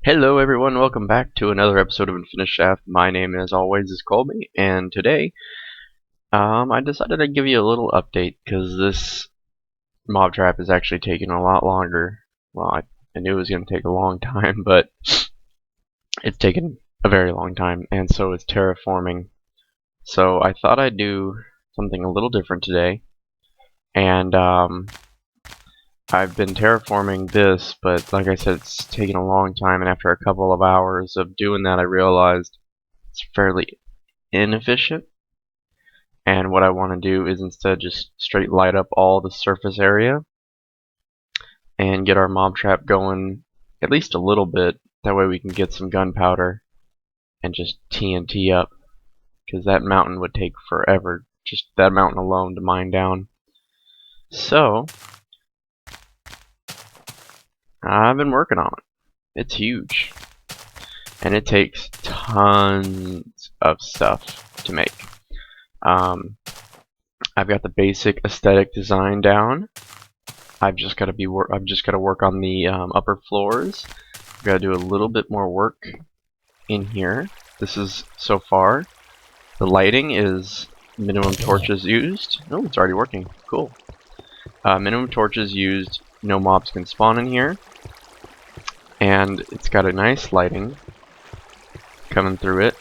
Hello everyone, welcome back to another episode of Infinishaft. My name as always is Colby, and today I decided I'd give you a little update because this mob trap is actually taking a lot longer. Well, I knew it was going to take a long time, but it's taken a very long time, and so is terraforming. So I thought I'd do something a little different today, and I've been terraforming this, but like I said, it's taken a long time, and after a couple of hours of doing that, I realized it's fairly inefficient. And what I want to do is instead just straight light up all the surface area and get our mob trap going at least a little bit. That way we can get some gunpowder and just TNT up, because that mountain would take forever, just that mountain alone, to mine down. So I've been working on it. It's huge, and it takes tons of stuff to make. I've got the basic aesthetic design down. I've just got to work on the upper floors. I've got to do a little bit more work in here. This is so far. The lighting is minimum torches used. Oh, it's already working. Cool. Minimum torches used. No mobs can spawn in here. And it's got a nice lighting coming through it.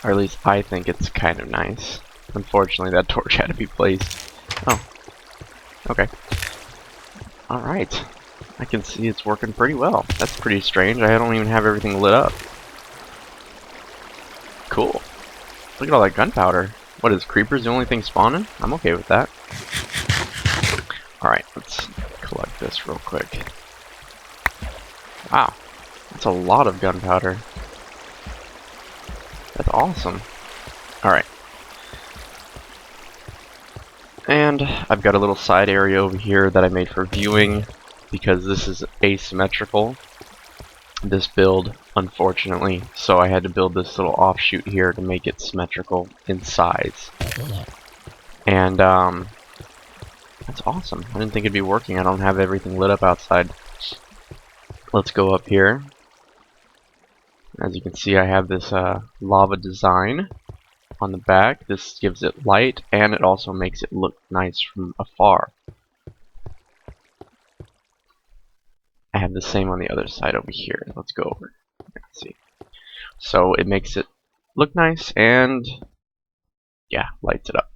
Or at least I think it's kind of nice. Unfortunately, that torch had to be placed. Oh. Okay. Alright. I can see it's working pretty well. That's pretty strange. I don't even have everything lit up. Cool. Look at all that gunpowder. What is creepers the only thing spawning? I'm okay with that. Alright, let's collect this real quick. Wow. That's a lot of gunpowder. That's awesome. Alright. And I've got a little side area over here that I made for viewing, because this is asymmetrical, this build, unfortunately. So I had to build this little offshoot here to make it symmetrical in size. And that's awesome. I didn't think it'd be working. I don't have everything lit up outside. Let's go up here. As you can see, I have this lava design on the back. This gives it light, and it also makes it look nice from afar. I have the same on the other side over here. Let's go over. Let's see. So it makes it look nice, and yeah, lights it up.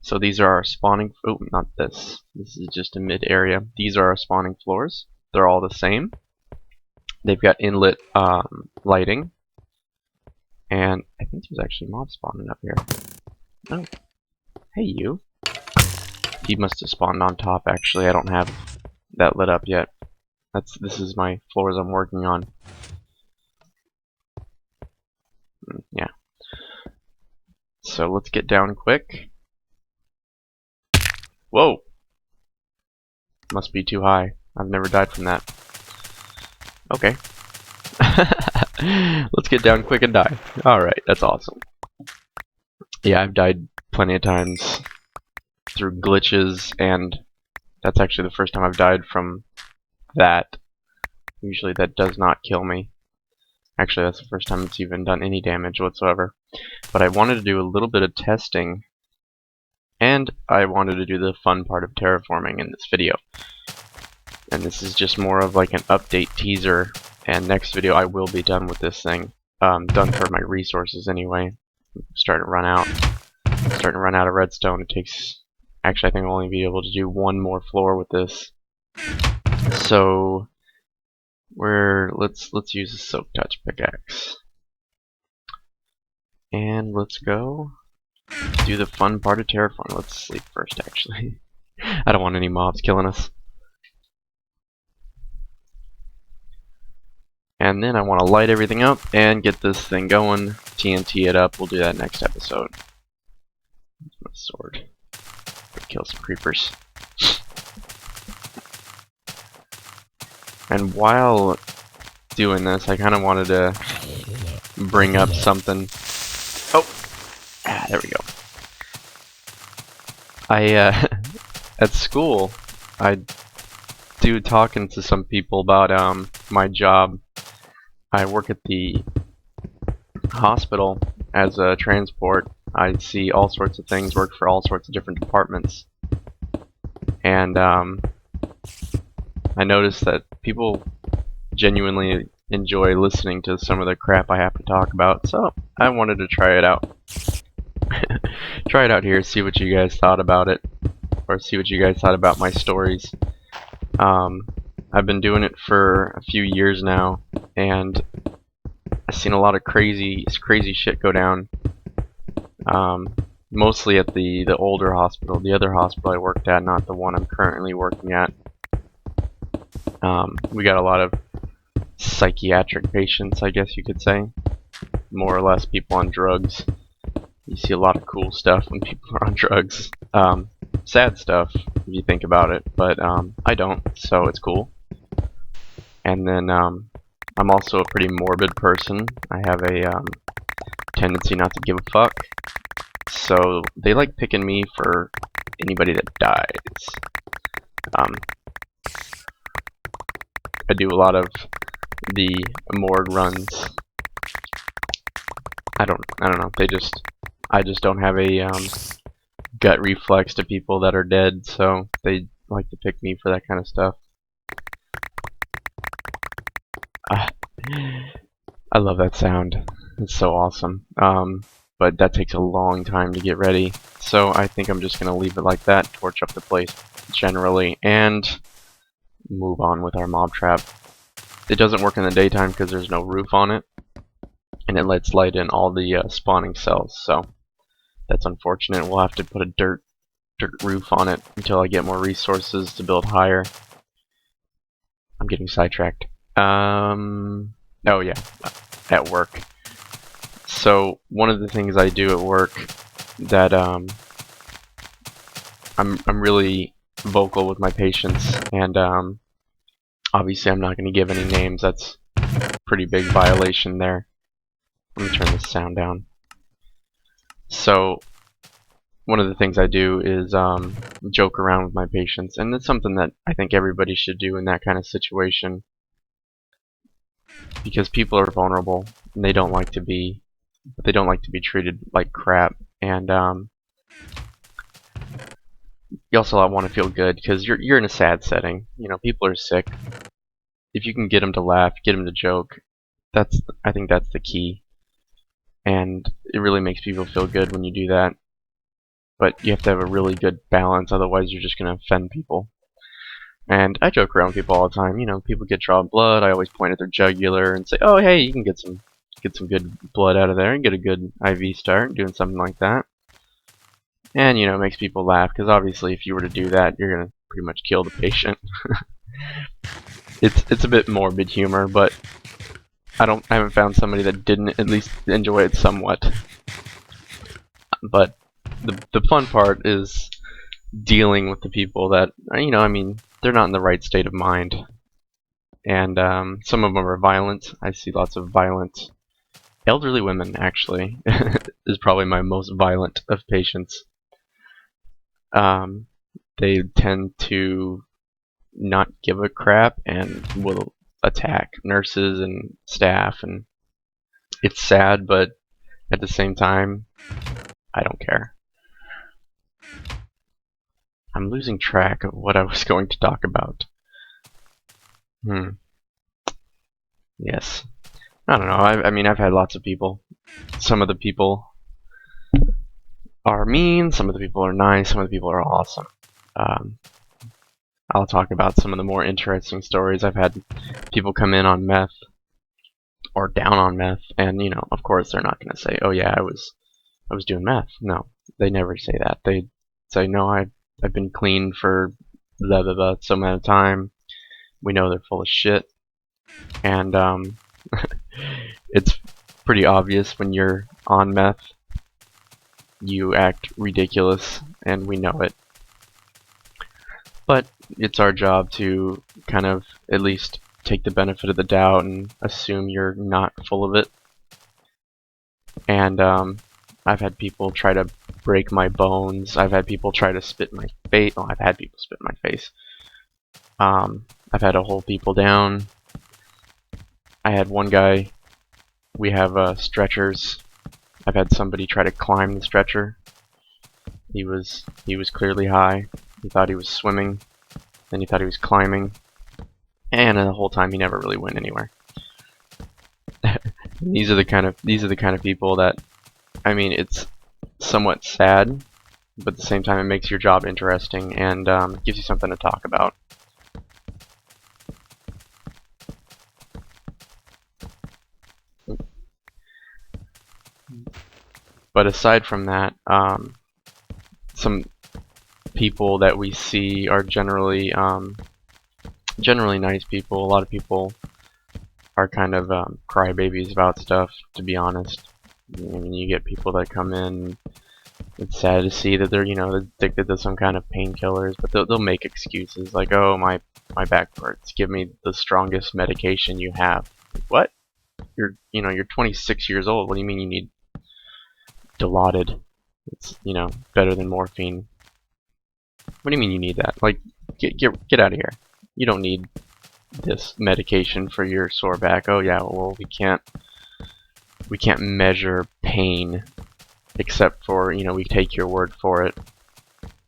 So these are our spawning. Oh, not this. This is just a mid area. These are our spawning floors. They're all the same. They've got inlet lighting. And I think there's actually mobs spawning up here. Oh. Hey, you. He must have spawned on top, actually. I don't have that lit up yet. This is my floors I'm working on. Yeah. So let's get down quick. Whoa! Must be too high. I've never died from that. Okay. Let's get down quick and die. Alright, that's awesome. Yeah, I've died plenty of times through glitches, and that's actually the first time I've died from that. Usually that does not kill me. Actually, that's the first time it's even done any damage whatsoever. But I wanted to do a little bit of testing, and I wanted to do the fun part of terraforming in this video. And this is just more of like an update teaser. And next video I will be done with this thing. Done for my resources anyway. I'm starting to run out. Starting to run out of redstone. It takes... Actually, I think I'll only be able to do one more floor with this. So let's use a silk touch pickaxe. And let's go do the fun part of terraforming. Let's sleep first, actually. I don't want any mobs killing us. And then I want to light everything up and get this thing going. TNT it up. We'll do that next episode. My sword. Kill some creepers. And while doing this, I kind of wanted to bring up something. Oh! There we go. At school, I do talking to some people about my job I work at the hospital as a transport. I see all sorts of things, work for all sorts of different departments. And I noticed that people genuinely enjoy listening to some of the crap I have to talk about, so I wanted to try it out. Try it out here, see what you guys thought about it, or see what you guys thought about my stories. I've been doing it for a few years now, and I've seen a lot of crazy shit go down. Mostly at the older hospital, the other hospital I worked at, not the one I'm currently working at. We got a lot of psychiatric patients, I guess you could say. More or less people on drugs. You see a lot of cool stuff when people are on drugs. Sad stuff, if you think about it, but I don't, so it's cool. And then I'm also a pretty morbid person. I have a tendency not to give a fuck. So they like picking me for anybody that dies. I do a lot of the morgue runs. I don't know. I just don't have a gut reflex to people that are dead, so they like to pick me for that kind of stuff. I love that sound. It's so awesome. But that takes a long time to get ready, so I think I'm just gonna leave it like that, torch up the place generally, and move on with our mob trap. It doesn't work in the daytime because there's no roof on it, and it lets light in all the spawning cells, so that's unfortunate. We'll have to put a dirt roof on it until I get more resources to build higher. I'm getting sidetracked. Oh yeah, at work. So one of the things I do at work that I'm really vocal with my patients, and obviously I'm not going to give any names. That's a pretty big violation there. Let me turn this sound down. So one of the things I do is joke around with my patients, and it's something that I think everybody should do in that kind of situation, because people are vulnerable and they don't like to be treated like crap, and you also want to feel good because you're in a sad setting. You know, people are sick. If you can get them to laugh, get them to joke, I think that's the key, and it really makes people feel good when you do that. But you have to have a really good balance, otherwise you're just going to offend people. And I joke around with people all the time. You know, people get drawn blood. I always point at their jugular and say, "Oh, hey, you can get some good blood out of there and get a good IV start," doing something like that. And you know, it makes people laugh because obviously, if you were to do that, you're gonna pretty much kill the patient. It's a bit morbid humor, but I haven't found somebody that didn't at least enjoy it somewhat. But the fun part is dealing with the people that, you know, I mean, they're not in the right state of mind, and some of them are violent. I see lots of violent elderly women, actually. Is probably my most violent of patients. They tend to not give a crap and will attack nurses and staff, and it's sad, but at the same time, I don't care. I'm losing track of what I was going to talk about. Yes. I don't know. I mean, I've had lots of people. Some of the people are mean, some of the people are nice, some of the people are awesome. I'll talk about some of the more interesting stories. I've had people come in on meth or down on meth, and you know, of course, they're not going to say, "Oh yeah, I was doing meth." No, they never say that. They say, "No, I've been clean for blah blah blah some amount of time." We know they're full of shit, and it's pretty obvious when you're on meth. You act ridiculous, and we know it. But it's our job to kind of at least take the benefit of the doubt and assume you're not full of it. And I've had people try to break my bones. I've had people try to spit in my face. Oh, I've had people spit in my face. I've had to hold people down. I had one guy. We have stretchers. I've had somebody try to climb the stretcher. He was clearly high. He thought he was swimming, then he thought he was climbing, and the whole time he never really went anywhere. These are the kind of people that, I mean, it's somewhat sad, but at the same time it makes your job interesting and gives you something to talk about. But aside from that, some people that we see are generally nice people. A lot of people are kind of crybabies about stuff, to be honest. I mean, you get people that come in. It's sad to see that they're addicted to some kind of painkillers, but they'll make excuses like, "Oh, my back hurts. Give me the strongest medication you have." What? You're 26 years old. What do you mean you need Dilaudid? It's better than morphine. What do you mean you need that? Like, get out of here. You don't need this medication for your sore back. Oh yeah, well we can't measure pain except for we take your word for it.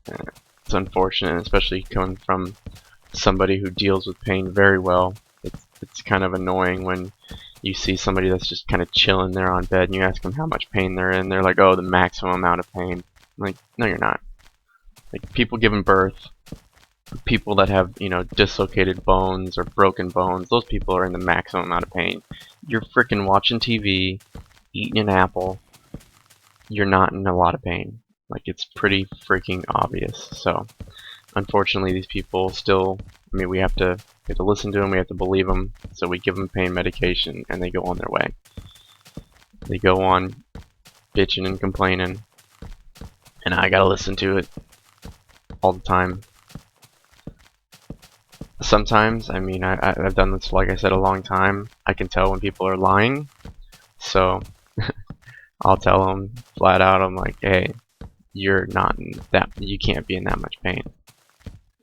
It's unfortunate, especially coming from somebody who deals with pain very well. It's kind of annoying when you see somebody that's just kind of chilling there on bed and you ask them how much pain they're in. They're like, "Oh, the maximum amount of pain." I'm like, no, you're not. Like, people giving birth, people that have dislocated bones or broken bones, those people are in the maximum amount of pain. You're freaking watching TV, eating an apple, you're not in a lot of pain. Like, it's pretty freaking obvious. So unfortunately these people still, I mean, we have to listen to them, we have to believe them, so we give them pain medication and they go on their way. They go on bitching and complaining, and I gotta listen to it all the time. Sometimes, I mean, I've done this, like I said, a long time. I can tell when people are lying, so I'll tell them flat out, I'm like, "Hey, you can't be in that much pain."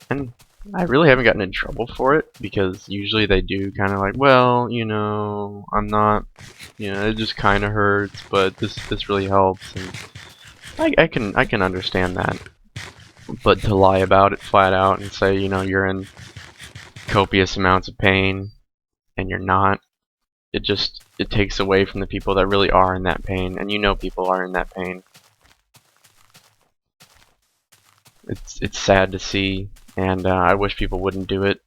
And I really haven't gotten in trouble for it, because usually they do kind of like, "Well, I'm not, it just kind of hurts, but this really helps." And I can understand that. But to lie about it flat out and say, you're in copious amounts of pain and you're not, it takes away from the people that really are in that pain, and people are in that pain. It's sad to see, and I wish people wouldn't do it,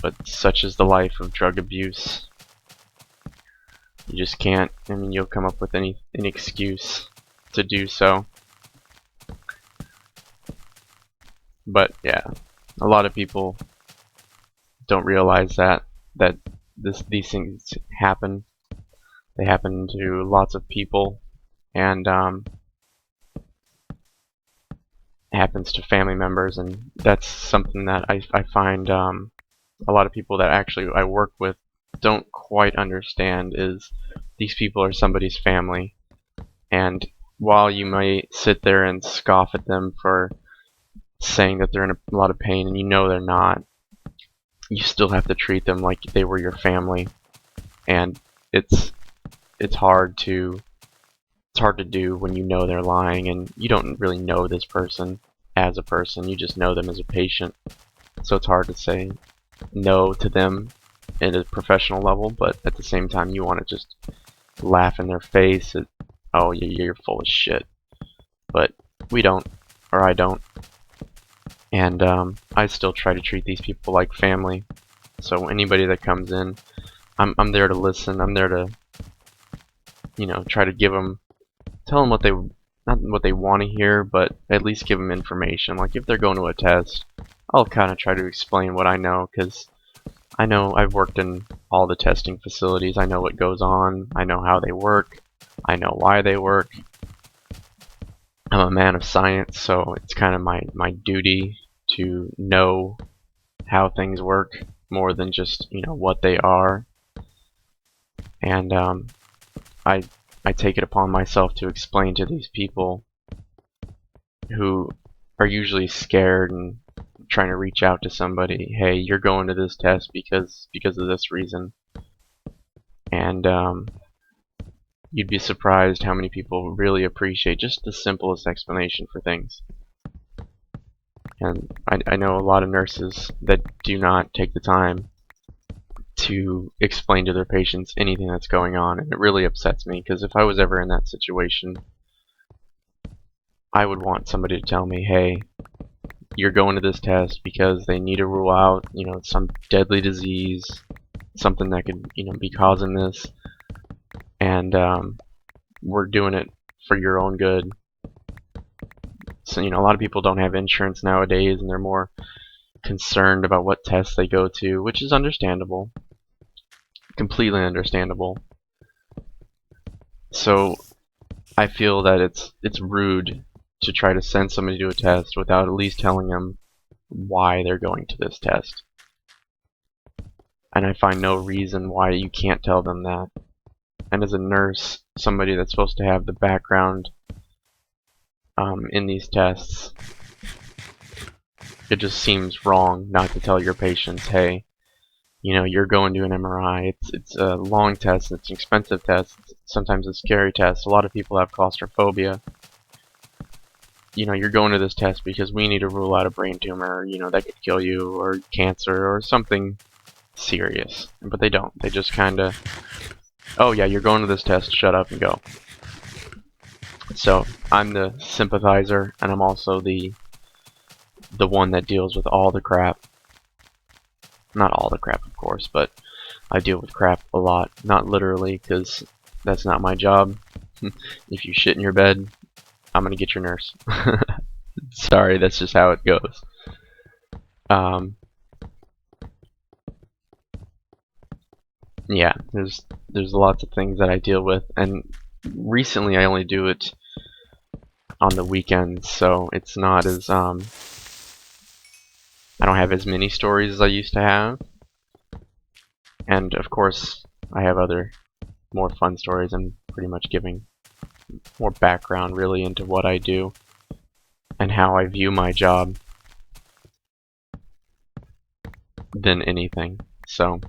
but such is the life of drug abuse. You just can't. I mean, you'll come up with any excuse to do so. But yeah, a lot of people don't realize that these things happen. They happen to lots of people, and happens to family members, and that's something that I find a lot of people that actually I work with don't quite understand, is these people are somebody's family, and while you might sit there and scoff at them for saying that they're in a lot of pain and they're not, you still have to treat them like they were your family. And it's hard to do when they're lying and you don't really know this person as a person, you just know them as a patient. So it's hard to say no to them at a professional level, but at the same time you want to just laugh in their face at, "Oh, you're full of shit." But we don't, or I don't. And I still try to treat these people like family. So anybody that comes in, I'm there to listen. I'm there to, try to tell them not what they want to hear, but at least give them information. Like if they're going to a test, I'll kind of try to explain what I know, because I know I've worked in all the testing facilities. I know what goes on. I know how they work. I know why they work. I'm a man of science, so it's kind of my duty to know how things work more than just what they are. And I take it upon myself to explain to these people who are usually scared and trying to reach out to somebody, "Hey, you're going to this test because of this reason." And you'd be surprised how many people really appreciate just the simplest explanation for things. And I know a lot of nurses that do not take the time to explain to their patients anything that's going on, and it really upsets me, because if I was ever in that situation, I would want somebody to tell me, hey, you're going to this test because they need to rule out, some deadly disease, something that could, be causing this, and we're doing it for your own good. So, a lot of people don't have insurance nowadays, and they're more concerned about what tests they go to, which is understandable. Completely understandable. So I feel that it's rude to try to send somebody to a test without at least telling them why they're going to this test. And I find no reason why you can't tell them that. And as a nurse, somebody that's supposed to have the background in these tests, it just seems wrong not to tell your patients, hey, you're going to an MRI. It's a long test. It's an expensive test. Sometimes a scary test. A lot of people have claustrophobia. You're going to this test because we need to rule out a brain tumor, that could kill you, or cancer, or something serious. But they don't. They just kind of, oh yeah, you're going to this test, shut up and go. So I'm the sympathizer, and I'm also the one that deals with all the crap. Not all the crap, of course, but I deal with crap a lot. Not literally, because that's not my job. If you shit in your bed, I'm gonna get your nurse. Sorry, that's just how it goes. Yeah, there's lots of things that I deal with, and recently I only do it on the weekends, so it's not as I don't have as many stories as I used to have. And of course, I have other more fun stories. I'm pretty much giving more background really into what I do and how I view my job than anything. So,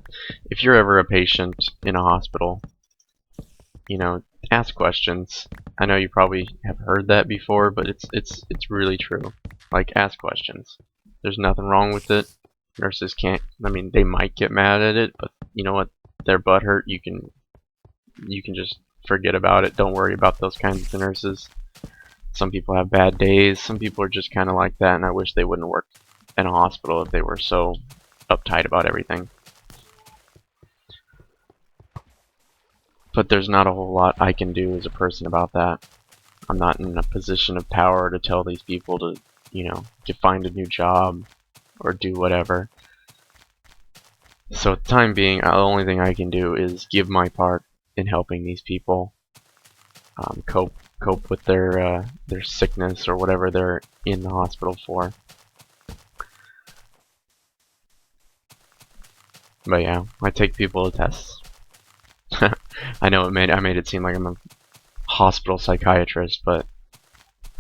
if you're ever a patient in a hospital, ask questions. I know you probably have heard that before, but it's really true. Like, ask questions. There's nothing wrong with it. Nurses can't, they might get mad at it, but you know what? Their butt hurt, you can just forget about it. Don't worry about those kinds of nurses. Some people have bad days. Some people are just kind of like that, and I wish they wouldn't work in a hospital if they were so uptight about everything. But there's not a whole lot I can do as a person about that. I'm not in a position of power to tell these people to, to find a new job or do whatever. So at the time being, the only thing I can do is give my part in helping these people cope with their sickness or whatever they're in the hospital for. But yeah, I take people to tests. I know I made it seem like I'm a hospital psychiatrist, but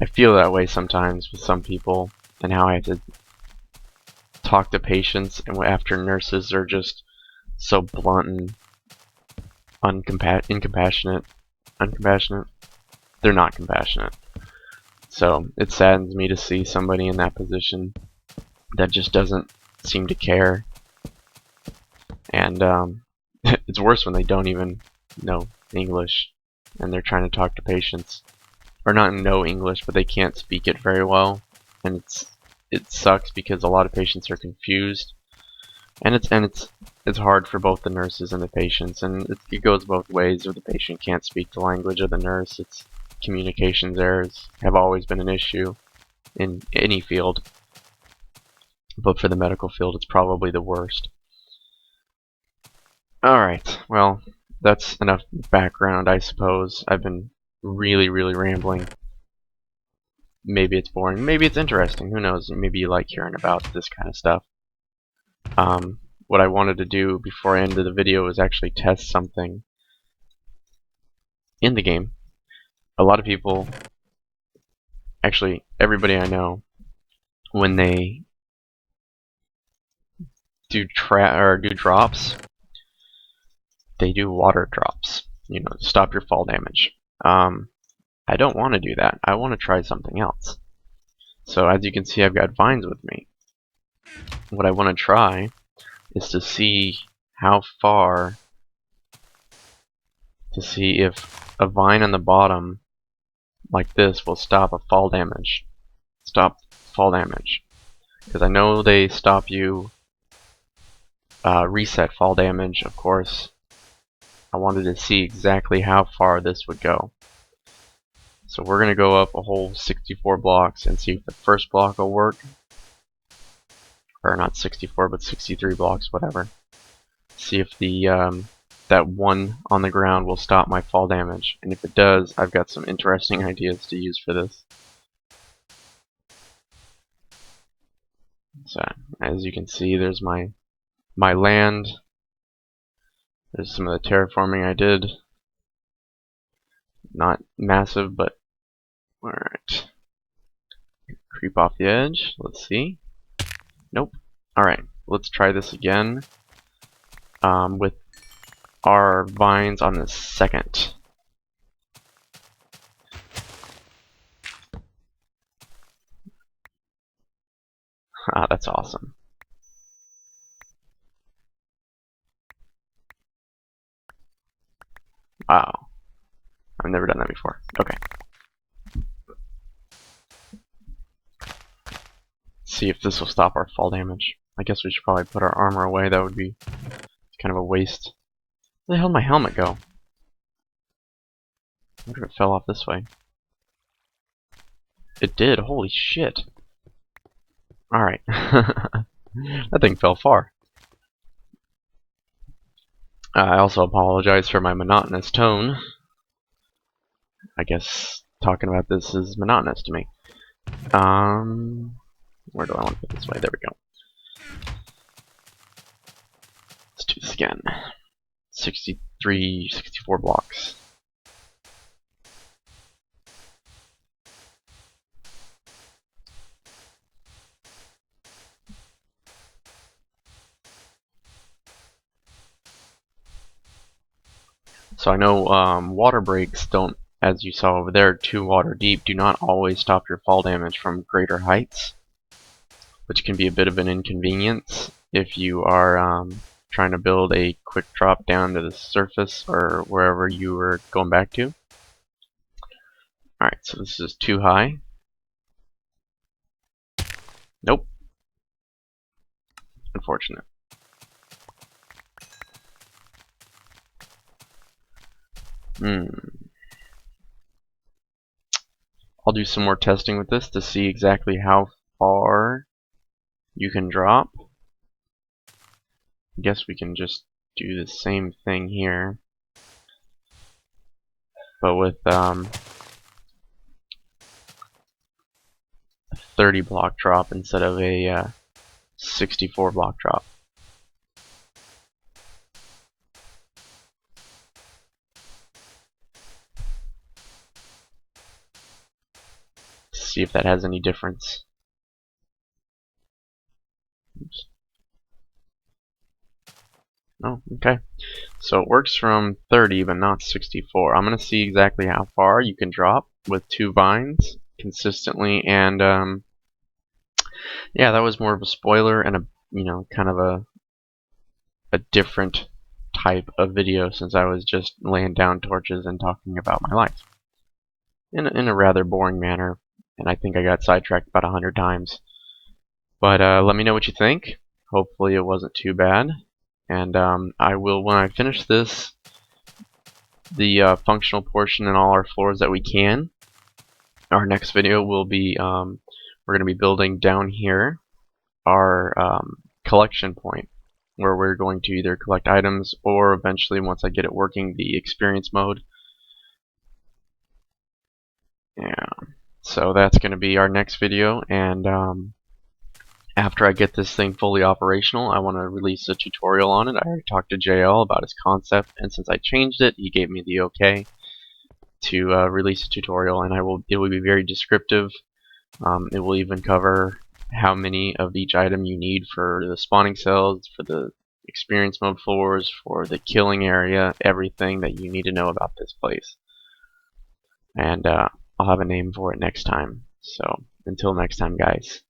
I feel that way sometimes with some people, and how I have to talk to patients, and after nurses are just so blunt and uncompassionate. They're not compassionate. So it saddens me to see somebody in that position that just doesn't seem to care. And it's worse when they don't even know English and they're trying to talk to patients, or not know English, but they can't speak it very well. And it sucks because a lot of patients are confused, and it's hard for both the nurses and the patients, and it goes both ways. If the patient can't speak the language of the nurse, it's communications errors have always been an issue in any field, but for the medical field, it's probably the worst. Alright, well, that's enough background, I suppose. I've been really, really rambling. Maybe it's boring, maybe it's interesting, who knows? Maybe you like hearing about this kind of stuff. What I wanted to do before I ended the video was actually test something in the game. A lot of people, actually everybody I know, when they do drops, they do water drops, you know, to stop your fall damage. I don't want to do that. I want to try something else. So as you can see, I've got vines with me. What I want to try is to see how far, to see if a vine on the bottom like this will stop a fall damage. Stop fall damage. Because I know they stop you, reset fall damage, of course. I wanted to see exactly how far this would go. So we're going to go up a whole 64 blocks and see if the first block will work. Or not 64, but 63 blocks, whatever. See if the that one on the ground will stop my fall damage. And if it does, I've got some interesting ideas to use for this. So, as you can see, there's my land. There's some of the terraforming I did. Not massive, but alright. Creep off the edge. Let's see. Nope. Alright, let's try this again with our vines on the second. Ah, that's awesome. Wow. I've never done that before. Okay. See if this will stop our fall damage. I guess we should probably put our armor away. That would be kind of a waste. Where the hell did my helmet go? I wonder if it fell off this way. It did. Holy shit. Alright. That thing fell far. I also apologize for my monotonous tone. I guess talking about this is monotonous to me. Where do I want to put this way? There we go. Let's do this again. 63, 64 blocks. So I know water breaks don't, as you saw over there, 2 water deep, do not always stop your fall damage from greater heights, which can be a bit of an inconvenience if you are trying to build a quick drop down to the surface or wherever you were going back to. Alright, so this is too high. Nope. Unfortunate. I'll do some more testing with this to see exactly how far you can drop. I guess we can just do the same thing here, but with a 30 block drop instead of a 64 block drop. See if that has any difference. Oops. Oh, okay. So it works from 30 but not 64. I'm gonna see exactly how far you can drop with 2 vines consistently, and yeah, that was more of a spoiler and a, you know, kind of a different type of video, since I was just laying down torches and talking about my life in a rather boring manner, and I think I got sidetracked about 100 times. But let me know what you think. Hopefully it wasn't too bad. And I will, when I finish this, the functional portion and all our floors that we can, our next video will be, we're going to be building down here our collection point, where we're going to either collect items or eventually, once I get it working, the experience mode. Yeah, so that's going to be our next video, and after I get this thing fully operational, I want to release a tutorial on it. I already talked to JL about his concept, and since I changed it, he gave me the okay to release a tutorial, and it will be very descriptive. It will even cover how many of each item you need for the spawning cells, for the experience mode floors, for the killing area, everything that you need to know about this place. And I'll have a name for it next time. So until next time, guys.